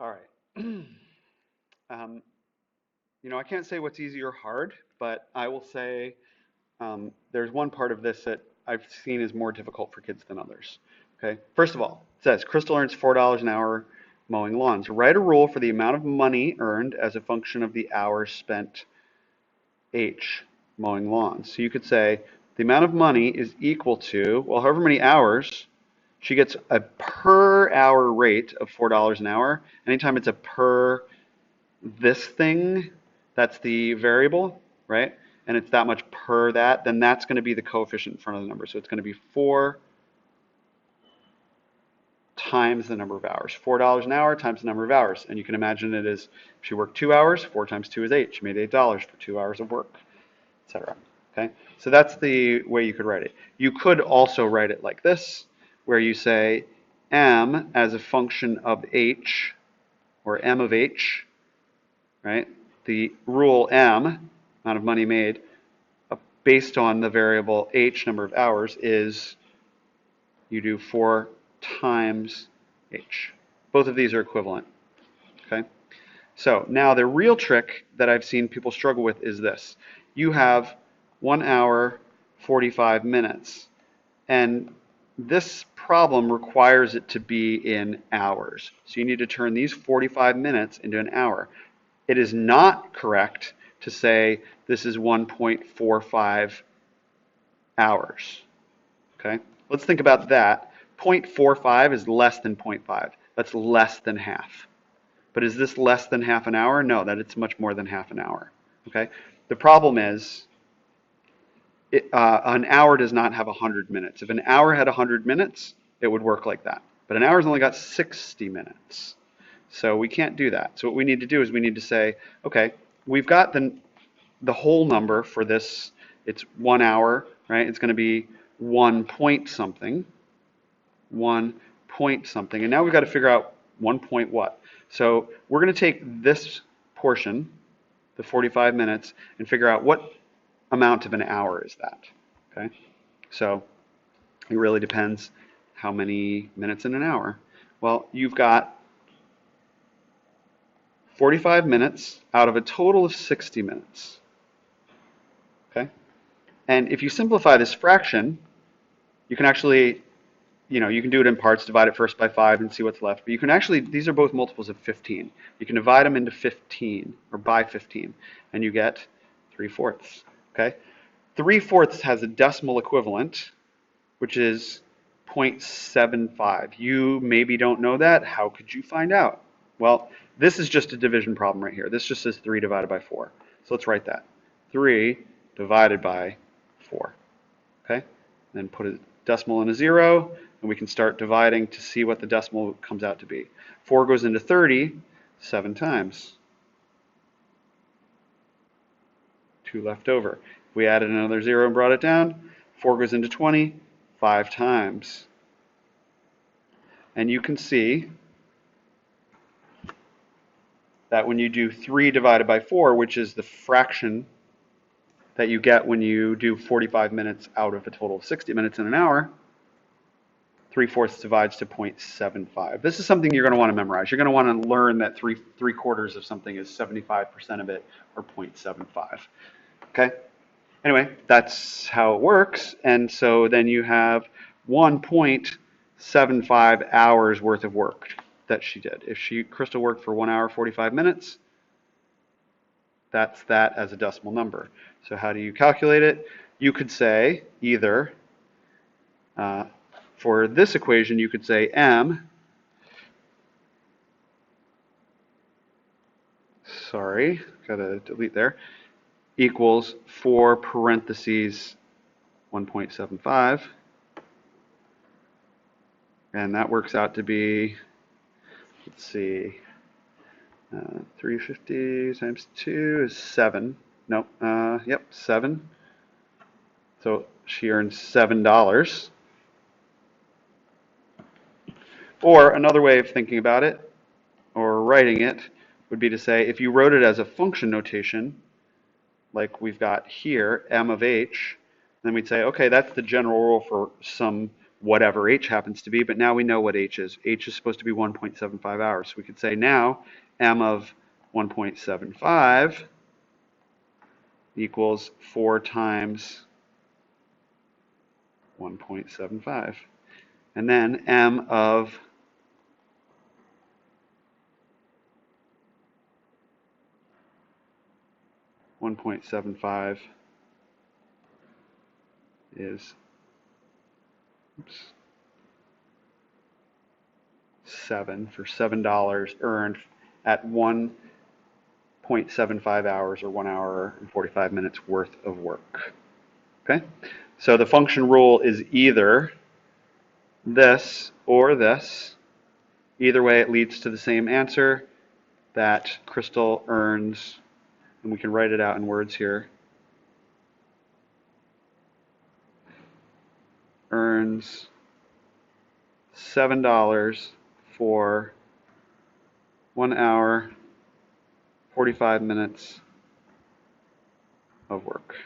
All right. I can't say what's easy or hard, but I will say there's one part of this that I've seen is more difficult for kids than others. Okay. First of all, it says Crystal earns $4 an hour mowing lawns. Write a rule for the amount of money earned as a function of the hours spent H mowing lawns. So you could say the amount of money is equal to, well, however many hours. She gets a per hour rate of $4 an hour. Anytime it's a per this thing, that's the variable, right? And it's that much per that, then that's going to be the coefficient in front of the number. So it's going to be 4 times the number of hours. $4 an hour times the number of hours. And you can imagine it is, if she worked 2 hours, 4 times 2 is 8. She made $8 for 2 hours of work, etc. Okay, so that's the way you could write it. You could also write it like this, where you say m as a function of h, or m of h, right? The rule m, amount of money made, based on the variable h, number of hours, is you do 4 times h. Both of these are equivalent. Okay. So now the real trick that I've seen people struggle with is this. You have 1 hour, 45 minutes. And this problem requires it to be in hours. So you need to turn these 45 minutes into an hour. It is not correct to say this is 1.45 hours. Okay? Let's think about that. 0.45 is less than 0.5. That's less than half. But is this less than half an hour? No, that it's much more than half an hour. Okay? The problem is an hour does not have 100 minutes. If an hour had 100 minutes, it would work like that. But an hour's only got 60 minutes. So we can't do that. So what we need to do is we need to say, okay, we've got the whole number for this. It's 1 hour, right? It's going to be 1 point something. 1 point something. And now we've got to figure out 1 point what. So we're going to take this portion, the 45 minutes, and figure out what amount of an hour is that. Okay? So it really depends how many minutes in an hour. Well, you've got 45 minutes out of a total of 60 minutes. Okay? And if you simplify this fraction, you can actually, you can do it in parts, divide it first by 5 and see what's left. But you can actually, these are both multiples of 15. You can divide them into 15, or by 15, and you get 3/4. Okay? 3/4 has a decimal equivalent, which is 0.75. You maybe don't know that. How could you find out? Well, this is just a division problem right here. This just says 3 divided by 4. So let's write that. 3 divided by 4. Okay? Then put a decimal and a 0, and we can start dividing to see what the decimal comes out to be. 4 goes into 30 7 times. 2 left over. If we added another 0 and brought it down, 4 goes into 20 5 times. And you can see that when you do 3 divided by 4, which is the fraction that you get when you do 45 minutes out of a total of 60 minutes in an hour, 3/4 divides to 0.75. This is something you're going to want to memorize. You're going to want to learn that 3/4 of something is 75% of it, or 0.75. Okay? Anyway, that's how it works. And so then you have 1.75 hours worth of work that she did. If Crystal worked for 1 hour, 45 minutes, that's that as a decimal number. So how do you calculate it? You could say either, for this equation, you could say m, sorry, gotta delete there, equals 4 parentheses 1.75. And that works out to be, let's see, 350 times 2 is 7. Nope, yep, 7. So she earns $7. Or another way of thinking about it, or writing it, would be to say, if you wrote it as a function notation, like we've got here, m of h, then we'd say, okay, that's the general rule for some whatever h happens to be, but now we know what h is. H is supposed to be 1.75 hours. So we could say now m of 1.75 equals 4 times 1.75. And then m of 1.75 is 7 for $7 earned at 1.75 hours, or 1 hour and 45 minutes worth of work. Okay? So the function rule is either this or this. Either way, it leads to the same answer, that Crystal earns, and we can write it out in words here, earns $7 for 1 hour, 45 minutes of work.